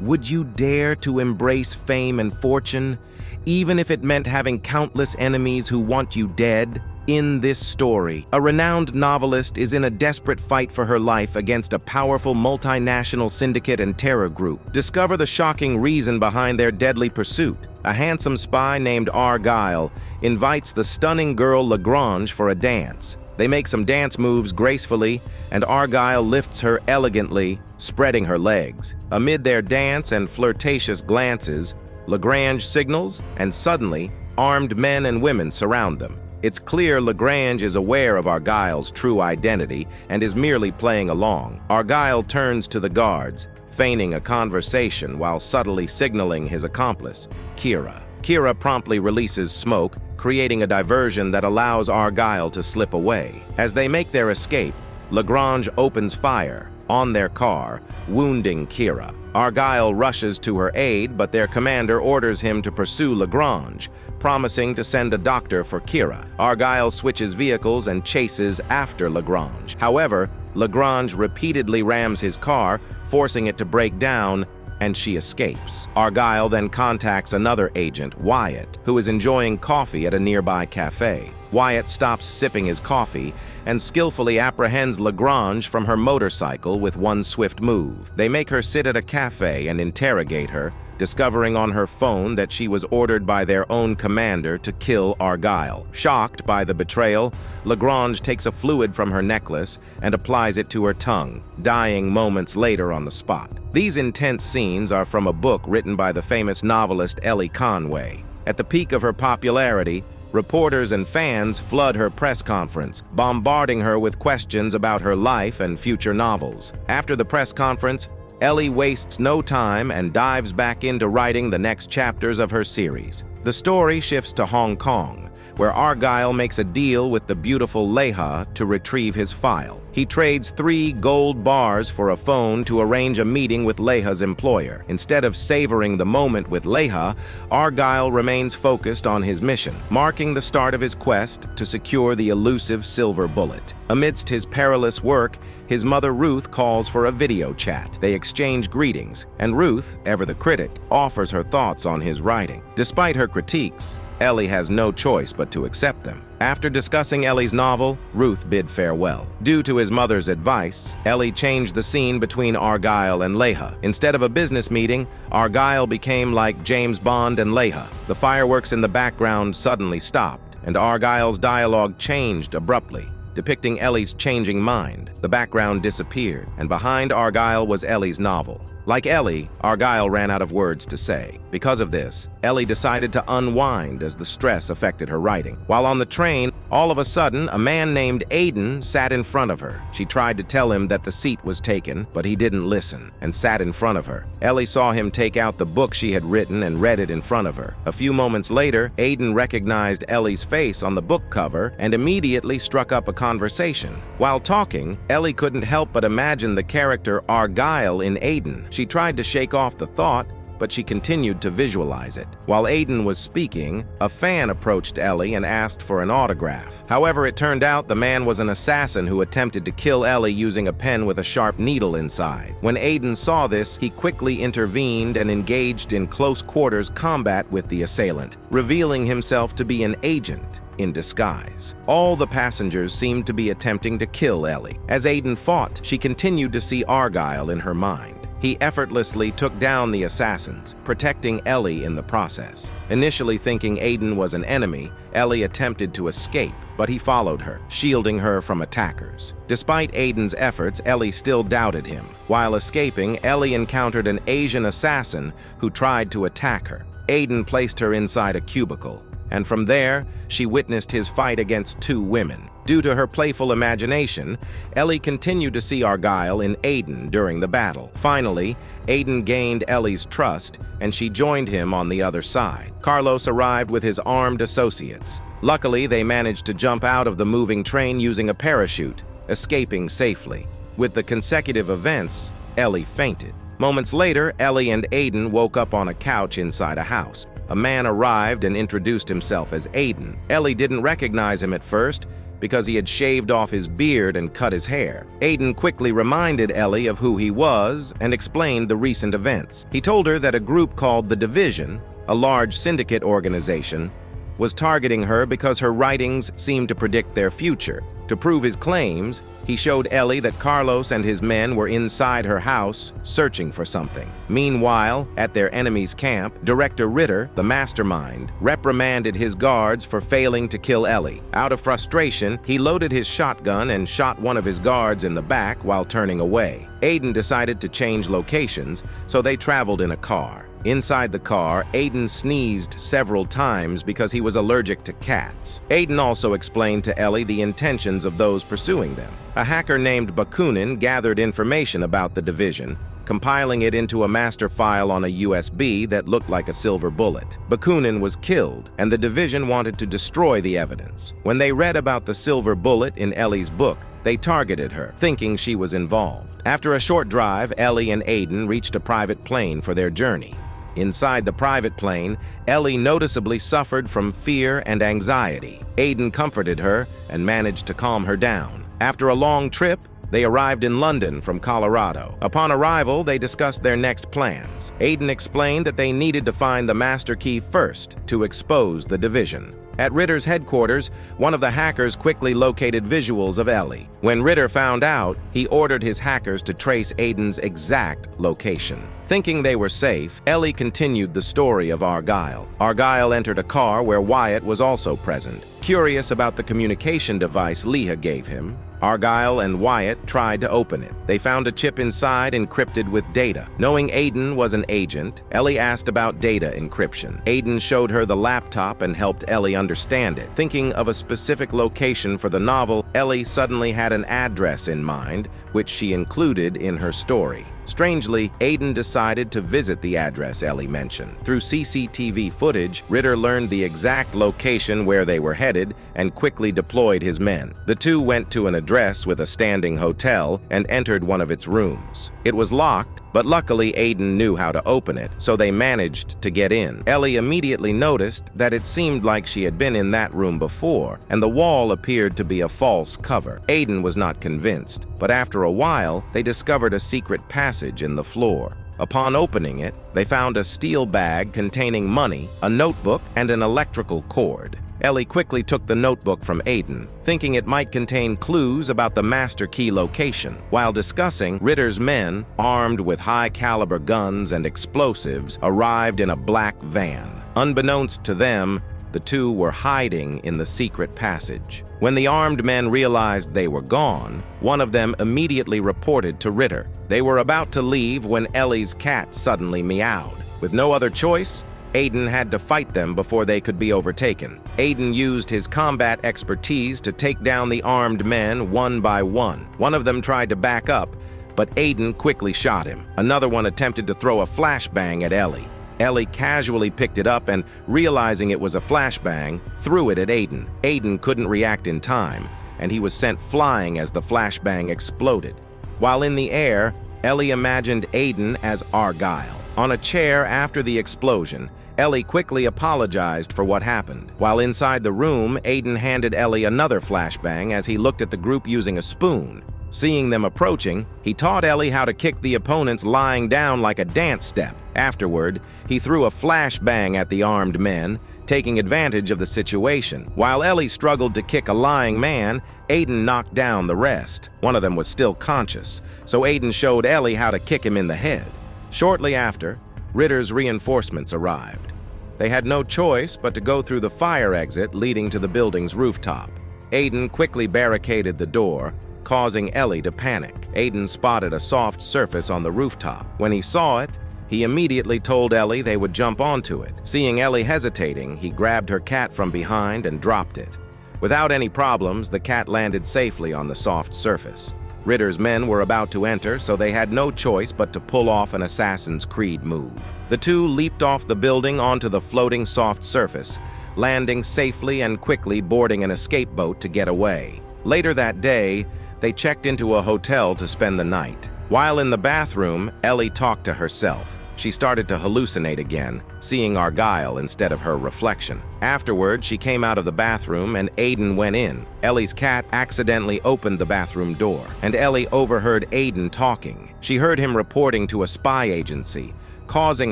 Would you dare to embrace fame and fortune, even if it meant having countless enemies who want you dead? In this story, a renowned novelist is in a desperate fight for her life against a powerful multinational syndicate and terror group. Discover the shocking reason behind their deadly pursuit. A handsome spy named Argylle invites the stunning girl Lagrange for a dance. They make some dance moves gracefully, and Argylle lifts her elegantly, spreading her legs. Amid their dance and flirtatious glances, Lagrange signals, and suddenly, armed men and women surround them. It's clear Lagrange is aware of Argylle's true identity and is merely playing along. Argylle turns to the guards, feigning a conversation while subtly signaling his accomplice, Kira. Kira promptly releases smoke, creating a diversion that allows Argylle to slip away. As they make their escape, Lagrange opens fire on their car, wounding Kira. Argylle rushes to her aid, but their commander orders him to pursue Lagrange, promising to send a doctor for Kira. Argylle switches vehicles and chases after Lagrange. However, Lagrange repeatedly rams his car, forcing it to break down, and she escapes. Argylle then contacts another agent, Wyatt, who is enjoying coffee at a nearby cafe. Wyatt stops sipping his coffee and skillfully apprehends Lagrange from her motorcycle with one swift move. They make her sit at a cafe and interrogate her, discovering on her phone that she was ordered by their own commander to kill Argylle. Shocked by the betrayal, Lagrange takes a fluid from her necklace and applies it to her tongue, dying moments later on the spot. These intense scenes are from a book written by the famous novelist Ellie Conway. At the peak of her popularity, reporters and fans flood her press conference, bombarding her with questions about her life and future novels. After the press conference, Ellie wastes no time and dives back into writing the next chapters of her series. The story shifts to Hong Kong, where Argylle makes a deal with the beautiful Leha to retrieve his file. He trades 3 gold bars for a phone to arrange a meeting with Leha's employer. Instead of savoring the moment with Leha, Argylle remains focused on his mission, marking the start of his quest to secure the elusive silver bullet. Amidst his perilous work, his mother Ruth calls for a video chat. They exchange greetings, and Ruth, ever the critic, offers her thoughts on his writing. Despite her critiques, Ellie has no choice but to accept them. After discussing Ellie's novel, Ruth bid farewell. Due to his mother's advice, Ellie changed the scene between Argylle and Leha. Instead of a business meeting, Argylle became like James Bond and Leha. The fireworks in the background suddenly stopped, and Argylle's dialogue changed abruptly, depicting Ellie's changing mind. The background disappeared, and behind Argylle was Ellie's novel. Like Ellie, Argylle ran out of words to say. Because of this, Ellie decided to unwind as the stress affected her writing. While on the train, all of a sudden, a man named Aiden sat in front of her. She tried to tell him that the seat was taken, but he didn't listen and sat in front of her. Ellie saw him take out the book she had written and read it in front of her. A few moments later, Aiden recognized Ellie's face on the book cover and immediately struck up a conversation. While talking, Ellie couldn't help but imagine the character Argylle in Aiden. She tried to shake off the thought, but she continued to visualize it. While Aiden was speaking, a fan approached Ellie and asked for an autograph. However, it turned out the man was an assassin who attempted to kill Ellie using a pen with a sharp needle inside. When Aiden saw this, he quickly intervened and engaged in close quarters combat with the assailant, revealing himself to be an agent in disguise. All the passengers seemed to be attempting to kill Ellie. As Aiden fought, she continued to see Argylle in her mind. He effortlessly took down the assassins, protecting Ellie in the process. Initially thinking Aiden was an enemy, Ellie attempted to escape, but he followed her, shielding her from attackers. Despite Aiden's efforts, Ellie still doubted him. While escaping, Ellie encountered an Asian assassin who tried to attack her. Aiden placed her inside a cubicle, and from there, she witnessed his fight against 2 women. Due to her playful imagination, Ellie continued to see Argylle in Aiden during the battle. Finally, Aiden gained Ellie's trust, and she joined him on the other side. Carlos arrived with his armed associates. Luckily, they managed to jump out of the moving train using a parachute, escaping safely. With the consecutive events, Ellie fainted. Moments later, Ellie and Aiden woke up on a couch inside a house. A man arrived and introduced himself as Aiden. Ellie didn't recognize him at first, because he had shaved off his beard and cut his hair. Aiden quickly reminded Ellie of who he was and explained the recent events. He told her that a group called the Division, a large syndicate organization, was targeting her because her writings seemed to predict their future. To prove his claims, he showed Ellie that Carlos and his men were inside her house searching for something. Meanwhile, at their enemy's camp, Director Ritter, the mastermind, reprimanded his guards for failing to kill Ellie. Out of frustration, he loaded his shotgun and shot one of his guards in the back while turning away. Aiden decided to change locations, so they traveled in a car. Inside the car, Aiden sneezed several times because he was allergic to cats. Aiden also explained to Ellie the intentions of those pursuing them. A hacker named Bakunin gathered information about the Division, compiling it into a master file on a USB that looked like a silver bullet. Bakunin was killed, and the Division wanted to destroy the evidence. When they read about the silver bullet in Ellie's book, they targeted her, thinking she was involved. After a short drive, Ellie and Aiden reached a private plane for their journey. Inside the private plane, Ellie noticeably suffered from fear and anxiety. Aiden comforted her and managed to calm her down. After a long trip, they arrived in London from Colorado. Upon arrival, they discussed their next plans. Aiden explained that they needed to find the master key first to expose the Division. At Ritter's headquarters, one of the hackers quickly located visuals of Ellie. When Ritter found out, he ordered his hackers to trace Aiden's exact location. Thinking they were safe, Ellie continued the story of Argylle. Argylle entered a car where Wyatt was also present. Curious about the communication device Leah gave him, Argylle and Wyatt tried to open it. They found a chip inside encrypted with data. Knowing Aiden was an agent, Ellie asked about data encryption. Aiden showed her the laptop and helped Ellie understand it. Thinking of a specific location for the novel, Ellie suddenly had an address in mind, which she included in her story. Strangely, Aiden decided to visit the address Ellie mentioned. Through CCTV footage, Ritter learned the exact location where they were headed and quickly deployed his men. The two went to an address with a standing hotel and entered one of its rooms. It was locked, but luckily Aiden knew how to open it, so they managed to get in. Ellie immediately noticed that it seemed like she had been in that room before, and the wall appeared to be a false cover. Aiden was not convinced, but after a while, they discovered a secret passage in the floor. Upon opening it, they found a steel bag containing money, a notebook, and an electrical cord. Ellie quickly took the notebook from Aiden, thinking it might contain clues about the master key location. While discussing, Ritter's men, armed with high-caliber guns and explosives, arrived in a black van. Unbeknownst to them, the two were hiding in the secret passage. When the armed men realized they were gone, one of them immediately reported to Ritter. They were about to leave when Ellie's cat suddenly meowed. With no other choice, Aiden had to fight them before they could be overtaken. Aiden used his combat expertise to take down the armed men one by one. One of them tried to back up, but Aiden quickly shot him. Another one attempted to throw a flashbang at Ellie. Ellie casually picked it up and, realizing it was a flashbang, threw it at Aiden. Aiden couldn't react in time, and he was sent flying as the flashbang exploded. While in the air, Ellie imagined Aiden as Argylle. On a chair after the explosion, Ellie quickly apologized for what happened. While inside the room, Aiden handed Ellie another flashbang as he looked at the group using a spoon. Seeing them approaching, he taught Ellie how to kick the opponents lying down like a dance step. Afterward, he threw a flashbang at the armed men, taking advantage of the situation. While Ellie struggled to kick a lying man, Aiden knocked down the rest. One of them was still conscious, so Aiden showed Ellie how to kick him in the head. Shortly after, Ritter's reinforcements arrived. They had no choice but to go through the fire exit leading to the building's rooftop. Aiden quickly barricaded the door, causing Ellie to panic. Aiden spotted a soft surface on the rooftop. When he saw it, he immediately told Ellie they would jump onto it. Seeing Ellie hesitating, he grabbed her cat from behind and dropped it. Without any problems, the cat landed safely on the soft surface. Ritter's men were about to enter, so they had no choice but to pull off an Assassin's Creed move. The two leaped off the building onto the floating soft surface, landing safely and quickly boarding an escape boat to get away. Later that day, they checked into a hotel to spend the night. While in the bathroom, Ellie talked to herself. She started to hallucinate again, seeing Argylle instead of her reflection. Afterward, she came out of the bathroom and Aiden went in. Ellie's cat accidentally opened the bathroom door, and Ellie overheard Aiden talking. She heard him reporting to a spy agency, causing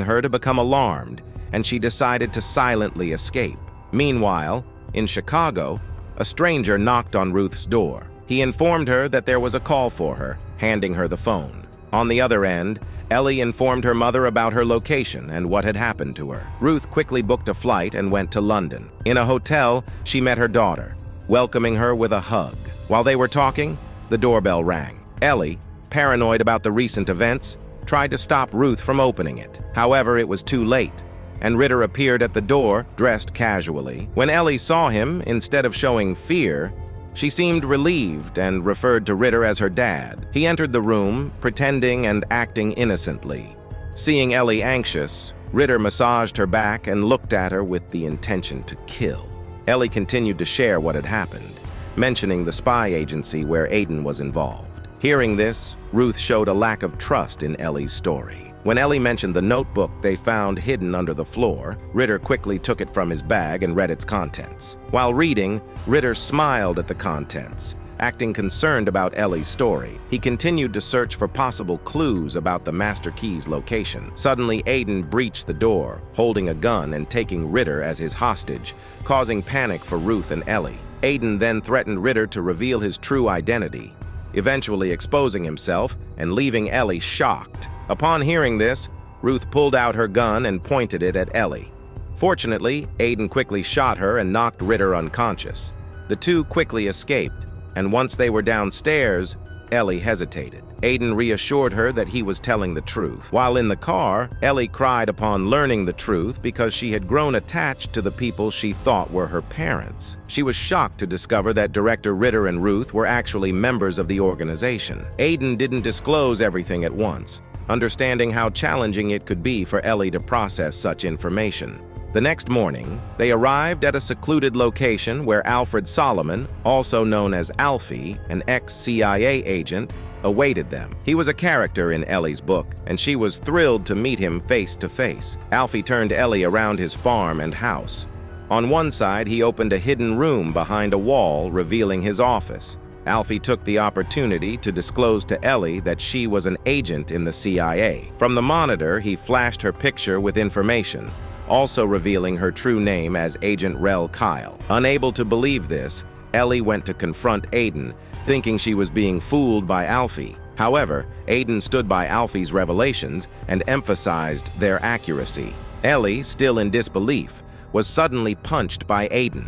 her to become alarmed, and she decided to silently escape. Meanwhile, in Chicago, a stranger knocked on Ruth's door. He informed her that there was a call for her, handing her the phone. On the other end, Ellie informed her mother about her location and what had happened to her. Ruth quickly booked a flight and went to London. In a hotel, she met her daughter, welcoming her with a hug. While they were talking, the doorbell rang. Ellie, paranoid about the recent events, tried to stop Ruth from opening it. However, it was too late, and Ritter appeared at the door, dressed casually. When Ellie saw him, instead of showing fear, she seemed relieved and referred to Ritter as her dad. He entered the room, pretending and acting innocently. Seeing Ellie anxious, Ritter massaged her back and looked at her with the intention to kill. Ellie continued to share what had happened, mentioning the spy agency where Aiden was involved. Hearing this, Ruth showed a lack of trust in Ellie's story. When Ellie mentioned the notebook they found hidden under the floor, Ritter quickly took it from his bag and read its contents. While reading, Ritter smiled at the contents, acting concerned about Ellie's story. He continued to search for possible clues about the master key's location. Suddenly, Aiden breached the door, holding a gun and taking Ritter as his hostage, causing panic for Ruth and Ellie. Aiden then threatened Ritter to reveal his true identity, eventually exposing himself and leaving Ellie shocked. Upon hearing this, Ruth pulled out her gun and pointed it at Ellie. Fortunately, Aiden quickly shot her and knocked Ritter unconscious. The two quickly escaped, and once they were downstairs, Ellie hesitated. Aiden reassured her that he was telling the truth. While in the car, Ellie cried upon learning the truth because she had grown attached to the people she thought were her parents. She was shocked to discover that director Ritter and Ruth were actually members of the organization. Aiden didn't disclose everything at once, understanding how challenging it could be for Ellie to process such information. The next morning, they arrived at a secluded location where Alfred Solomon, also known as Alfie, an ex-CIA agent, awaited them. He was a character in Ellie's book, and she was thrilled to meet him face to face. Alfie turned Ellie around his farm and house. On one side, he opened a hidden room behind a wall, revealing his office. Alfie took the opportunity to disclose to Ellie that she was an agent in the CIA. From the monitor, he flashed her picture with information, also revealing her true name as Agent Rel Kyle. Unable to believe this, Ellie went to confront Aiden, thinking she was being fooled by Alfie. However, Aiden stood by Alfie's revelations and emphasized their accuracy. Ellie, still in disbelief, was suddenly punched by Aiden.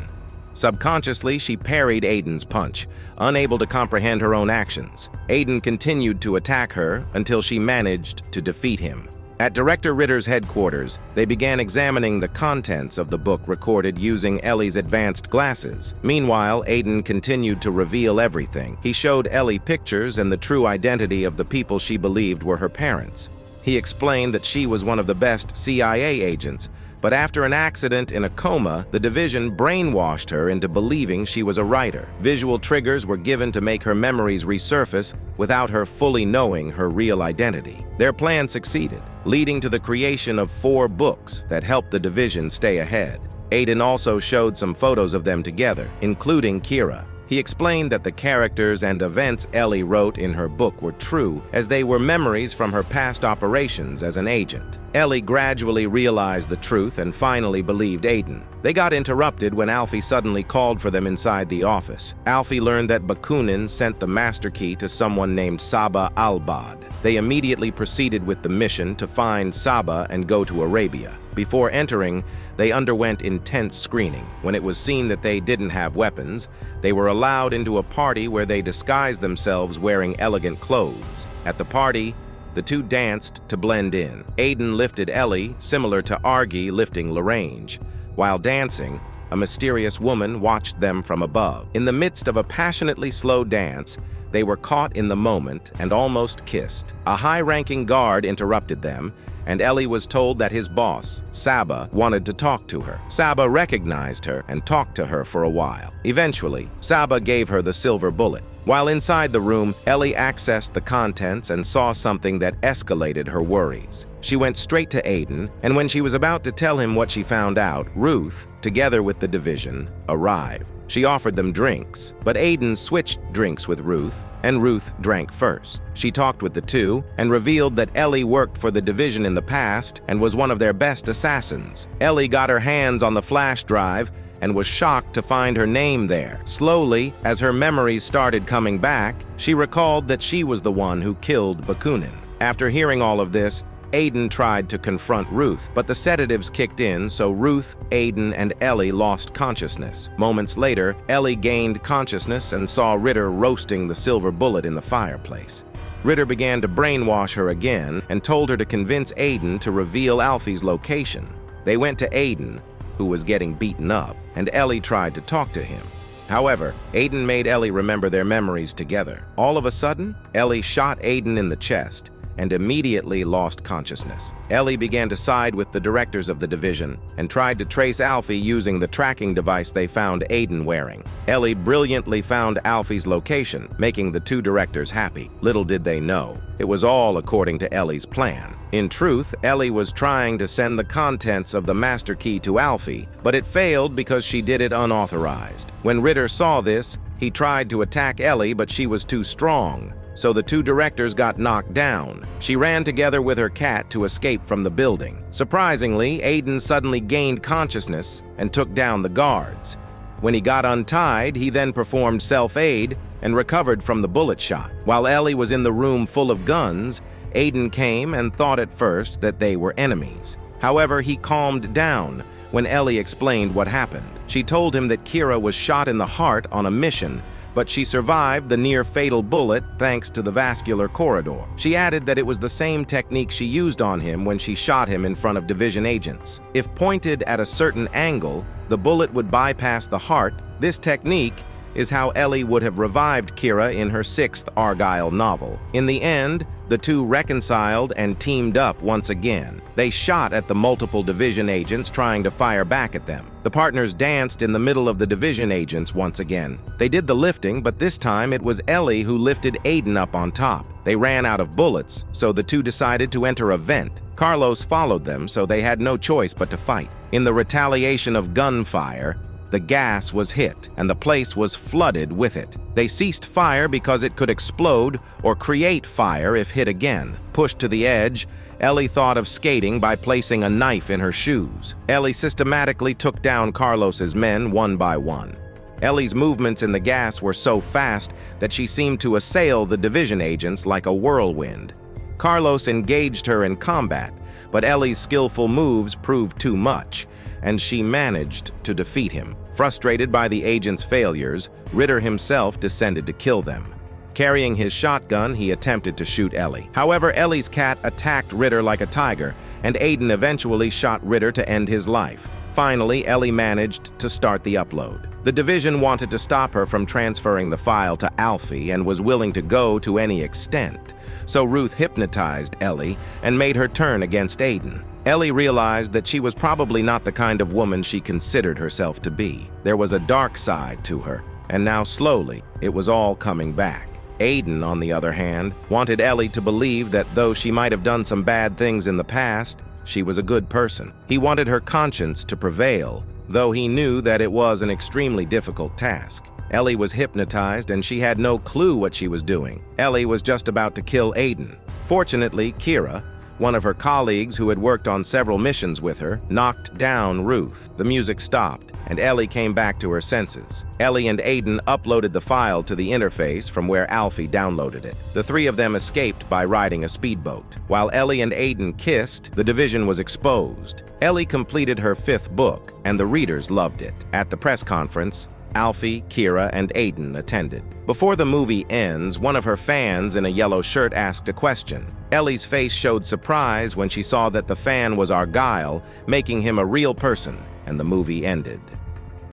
Subconsciously, she parried Aiden's punch, unable to comprehend her own actions. Aiden continued to attack her until she managed to defeat him. At Director Ritter's headquarters, they began examining the contents of the book recorded using Ellie's advanced glasses. Meanwhile, Aiden continued to reveal everything. He showed Ellie pictures and the true identity of the people she believed were her parents. He explained that she was one of the best CIA agents, but after an accident in a coma, the division brainwashed her into believing she was a writer. Visual triggers were given to make her memories resurface without her fully knowing her real identity. Their plan succeeded, leading to the creation of 4 books that helped the division stay ahead. Aiden also showed some photos of them together, including Kira. He explained that the characters and events Ellie wrote in her book were true, as they were memories from her past operations as an agent. Ellie gradually realized the truth and finally believed Aiden. They got interrupted when Alfie suddenly called for them inside the office. Alfie learned that Bakunin sent the master key to someone named Saba al-Bad. They immediately proceeded with the mission to find Saba and go to Arabia. Before entering, they underwent intense screening. When it was seen that they didn't have weapons, they were allowed into a party where they disguised themselves wearing elegant clothes. At the party, the two danced to blend in. Aiden lifted Ellie, similar to Argylle lifting Lagrange. While dancing, a mysterious woman watched them from above. In the midst of a passionately slow dance, they were caught in the moment and almost kissed. A high-ranking guard interrupted them, and Ellie was told that his boss, Saba, wanted to talk to her. Saba recognized her and talked to her for a while. Eventually, Saba gave her the silver bullet. While inside the room, Ellie accessed the contents and saw something that escalated her worries. She went straight to Aiden, and when she was about to tell him what she found out, Ruth, together with the division, arrived. She offered them drinks, but Aiden switched drinks with Ruth, and Ruth drank first. She talked with the two and revealed that Ellie worked for the division in the past and was one of their best assassins. Ellie got her hands on the flash drive and was shocked to find her name there. Slowly, as her memories started coming back, she recalled that she was the one who killed Bakunin. After hearing all of this, Aiden tried to confront Ruth, but the sedatives kicked in, so Ruth, Aiden, and Ellie lost consciousness. Moments later, Ellie gained consciousness and saw Ritter roasting the silver bullet in the fireplace. Ritter began to brainwash her again and told her to convince Aiden to reveal Alfie's location. They went to Aiden, who was getting beaten up, and Ellie tried to talk to him. However, Aiden made Ellie remember their memories together. All of a sudden, Ellie shot Aiden in the chest and immediately lost consciousness. Ellie began to side with the directors of the division and tried to trace Alfie using the tracking device they found Aiden wearing. Ellie brilliantly found Alfie's location, making the two directors happy. Little did they know, it was all according to Ellie's plan. In truth, Ellie was trying to send the contents of the master key to Alfie, but it failed because she did it unauthorized. When Ritter saw this, he tried to attack Ellie, but she was too strong, so the two directors got knocked down. She ran together with her cat to escape from the building. Surprisingly, Aiden suddenly gained consciousness and took down the guards. When he got untied, he then performed self-aid and recovered from the bullet shot. While Ellie was in the room full of guns, Aiden came and thought at first that they were enemies. However, he calmed down when Ellie explained what happened. She told him that Kira was shot in the heart on a mission, but she survived the near-fatal bullet thanks to the vascular corridor. She added that it was the same technique she used on him when she shot him in front of division agents. If pointed at a certain angle, the bullet would bypass the heart. This technique is how Ellie would have revived Kira in her 6th Argylle novel. In the end, the two reconciled and teamed up once again. They shot at the multiple division agents trying to fire back at them. The partners danced in the middle of the division agents once again. They did the lifting, but this time it was Ellie who lifted Aiden up on top. They ran out of bullets, so the two decided to enter a vent. Carlos followed them, so they had no choice but to fight. In the retaliation of gunfire, the gas was hit, and the place was flooded with it. They ceased fire because it could explode or create fire if hit again. Pushed to the edge, Ellie thought of skating by placing a knife in her shoes. Ellie systematically took down Carlos's men one by one. Ellie's movements in the gas were so fast that she seemed to assail the division agents like a whirlwind. Carlos engaged her in combat, but Ellie's skillful moves proved too much, and she managed to defeat him. Frustrated by the agents' failures, Ritter himself descended to kill them. Carrying his shotgun, he attempted to shoot Ellie. However, Ellie's cat attacked Ritter like a tiger, and Aiden eventually shot Ritter to end his life. Finally, Ellie managed to start the upload. The division wanted to stop her from transferring the file to Alfie and was willing to go to any extent. So Ruth hypnotized Ellie and made her turn against Aiden. Ellie realized that she was probably not the kind of woman she considered herself to be. There was a dark side to her, and now slowly it was all coming back. Aiden, on the other hand, wanted Ellie to believe that though she might have done some bad things in the past, she was a good person. He wanted her conscience to prevail, though he knew that it was an extremely difficult task. Ellie was hypnotized and she had no clue what she was doing. Ellie was just about to kill Aiden. Fortunately, Kira, one of her colleagues who had worked on several missions with her, knocked down Ruth. The music stopped, and Ellie came back to her senses. Ellie and Aiden uploaded the file to the interface from where Alfie downloaded it. The three of them escaped by riding a speedboat. While Ellie and Aiden kissed, the division was exposed. Ellie completed her 5th book, and the readers loved it. At the press conference, Alfie, Kira, and Aiden attended. Before the movie ends, one of her fans in a yellow shirt asked a question. Ellie's face showed surprise when she saw that the fan was Argylle, making him a real person, and the movie ended.